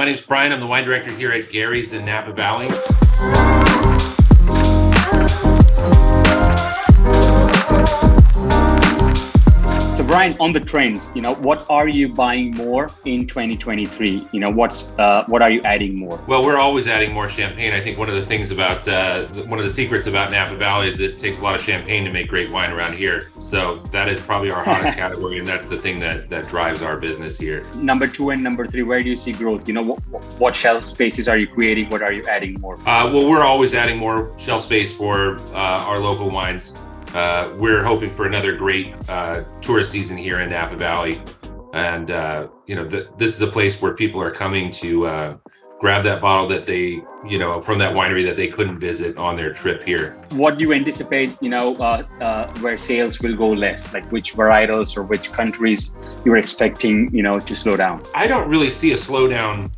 My name's Bryan. I'm the wine director here at Gary's in Napa Valley. So Bryan, on the trends, what are you buying more in 2023? What are you adding more? Well, we're always adding more champagne. I think one of the things about, one of the secrets about Napa Valley is it takes a lot of champagne to make great wine around here. So that is probably our hottest category, and that's the thing that drives our business here. Number 2 and number 3, where do you see growth? What shelf spaces are you creating? What are you adding more? Well, we're always adding more shelf space for our local wines. We're hoping for another great tourist season here in Napa Valley. And, this is a place where people are coming to grab that bottle that they, from that winery that they couldn't visit on their trip here. What do you anticipate, where sales will go less? Like which varietals or which countries you're expecting, to slow down? I don't really see a slowdown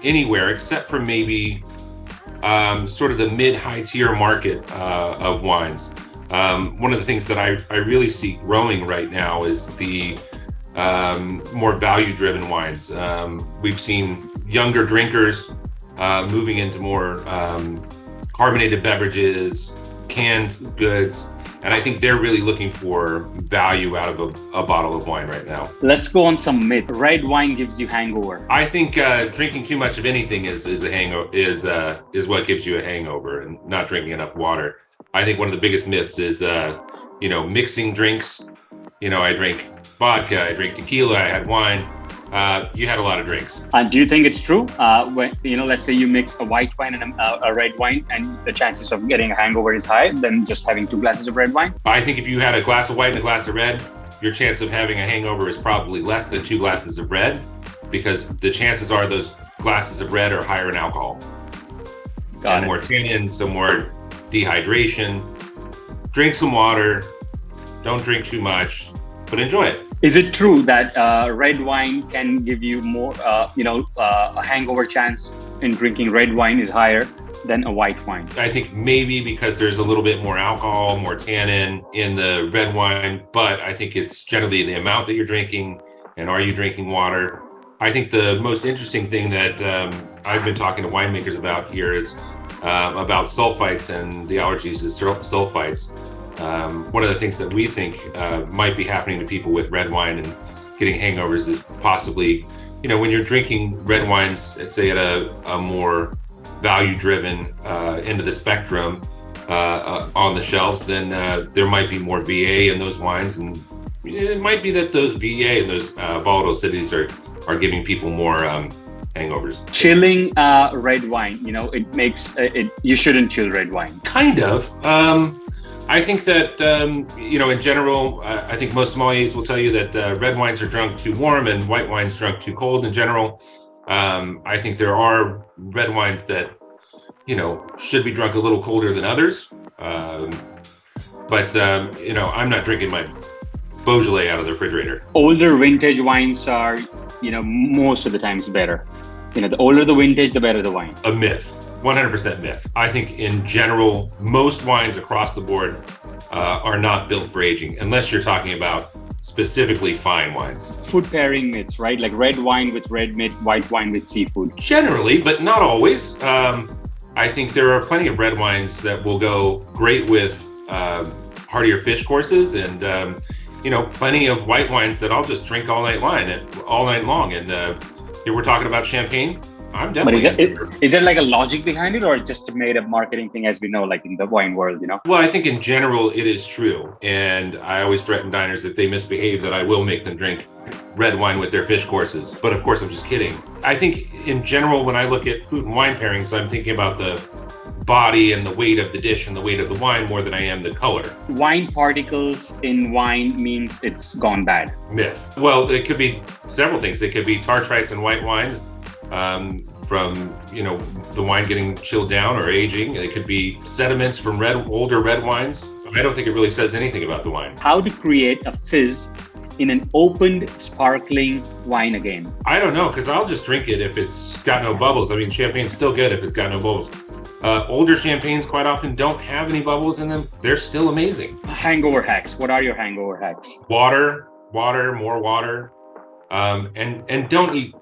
anywhere except for maybe sort of the mid-high tier market of wines. One of the things that I really see growing right now is the more value-driven wines. We've seen younger drinkers moving into more carbonated beverages, canned goods, and I think they're really looking for value out of a bottle of wine right now. Let's go on some myth. Red wine gives you hangover. I think drinking too much of anything is what gives you a hangover, and not drinking enough water. I think one of the biggest myths is mixing drinks. I drink vodka, I drink tequila, I had wine. You had a lot of drinks. And do you think it's true? When let's say you mix a white wine and a red wine, and the chances of getting a hangover is higher than just having 2 glasses of red wine? I think if you had a glass of white and a glass of red, your chance of having a hangover is probably less than 2 glasses of red, because the chances are those glasses of red are higher in alcohol. Got it. More tannin, some more dehydration. Drink some water. Don't drink too much, but enjoy it. Is it true that red wine can give you more, a hangover chance in drinking red wine is higher than a white wine? I think maybe because there's a little bit more alcohol, more tannin in the red wine, but I think it's generally the amount that you're drinking, and are you drinking water? I think the most interesting thing that I've been talking to winemakers about here is about sulfites and the allergies to sulfites. One of the things that we think might be happening to people with red wine and getting hangovers is possibly, when you're drinking red wines, say at a more value-driven end of the spectrum on the shelves, then there might be more VA in those wines, and it might be that those VA and those volatile acidities are giving people more hangovers. Chilling red wine, it makes you shouldn't chill red wine. Kind of. I think that, in general, I think most sommeliers will tell you that red wines are drunk too warm and white wines drunk too cold in general. I think there are red wines that, should be drunk a little colder than others. But I'm not drinking my Beaujolais out of the refrigerator. Older vintage wines are, most of the times better. The older the vintage, the better the wine. A myth. 100% myth. I think in general, most wines across the board are not built for aging, unless you're talking about specifically fine wines. Food pairing myths, right? Like red wine with red meat, white wine with seafood. Generally, but not always. I think there are plenty of red wines that will go great with heartier fish courses, and plenty of white wines that I'll just drink all night long. And if we're talking about champagne, I'm definitely. But is there like a logic behind it, or just a made up marketing thing, as we know, like in the wine world, Well, I think in general it is true. And I always threaten diners if they misbehave that I will make them drink red wine with their fish courses. But of course, I'm just kidding. I think in general, when I look at food and wine pairings, I'm thinking about the body and the weight of the dish and the weight of the wine more than I am the color. Wine particles in wine means it's gone bad. Myth. Well, it could be several things. It could be tartrites in white wine. From the wine getting chilled down or aging. It could be sediments from older red wines. I don't think it really says anything about the wine. How to create a fizz in an opened sparkling wine again? I don't know, because I'll just drink it if it's got no bubbles. I mean, champagne's still good if it's got no bubbles. Older champagnes quite often don't have any bubbles in them. They're still amazing. Hangover hacks. What are your hangover hacks? Water, more water. And don't eat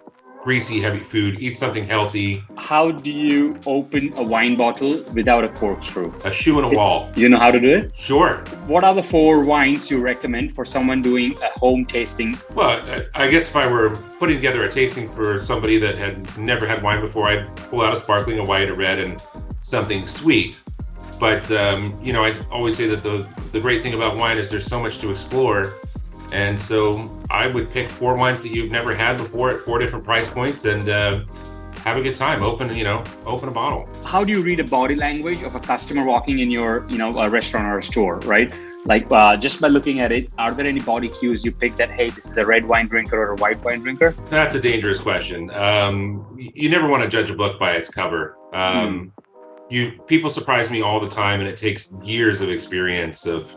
greasy, heavy food. Eat something healthy. How do you open a wine bottle without a corkscrew? A shoe in a wall. You know how to do it? Sure. What are the 4 wines you recommend for someone doing a home tasting? Well, I guess if I were putting together a tasting for somebody that had never had wine before, I'd pull out a sparkling, a white, a red, and something sweet. But, I always say that the great thing about wine is there's so much to explore. And so I would pick 4 wines that you've never had before at 4 different price points and have a good time. Open a bottle. How do you read a body language of a customer walking in your, a restaurant or a store, right? Like just by looking at it, are there any body cues you pick that, hey, this is a red wine drinker or a white wine drinker? That's a dangerous question. You never want to judge a book by its cover. People surprise me all the time, and it takes years of experience of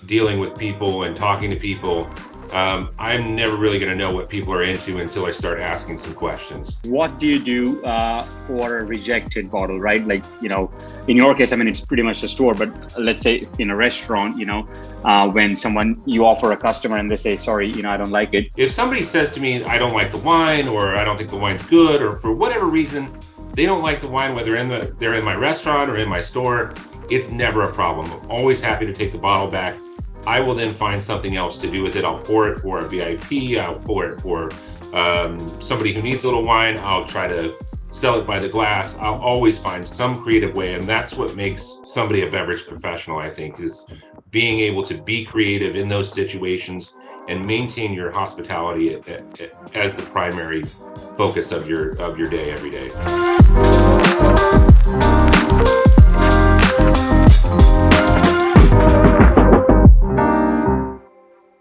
dealing with people and talking to people. I'm never really going to know what people are into until I start asking some questions. What do you do for a rejected bottle, right? Like, in your case, it's pretty much a store, but let's say in a restaurant, when you offer a customer and they say, sorry, I don't like it. If somebody says to me, I don't like the wine, or I don't think the wine's good, or for whatever reason, they don't like the wine, whether they're in my restaurant or in my store, it's never a problem. I'm always happy to take the bottle back. I will then find something else to do with it. I'll pour it for a VIP. I'll pour it for somebody who needs a little wine. I'll try to sell it by the glass. I'll always find some creative way. And that's what makes somebody a beverage professional, I think, is being able to be creative in those situations and maintain your hospitality as the primary focus of your day every day.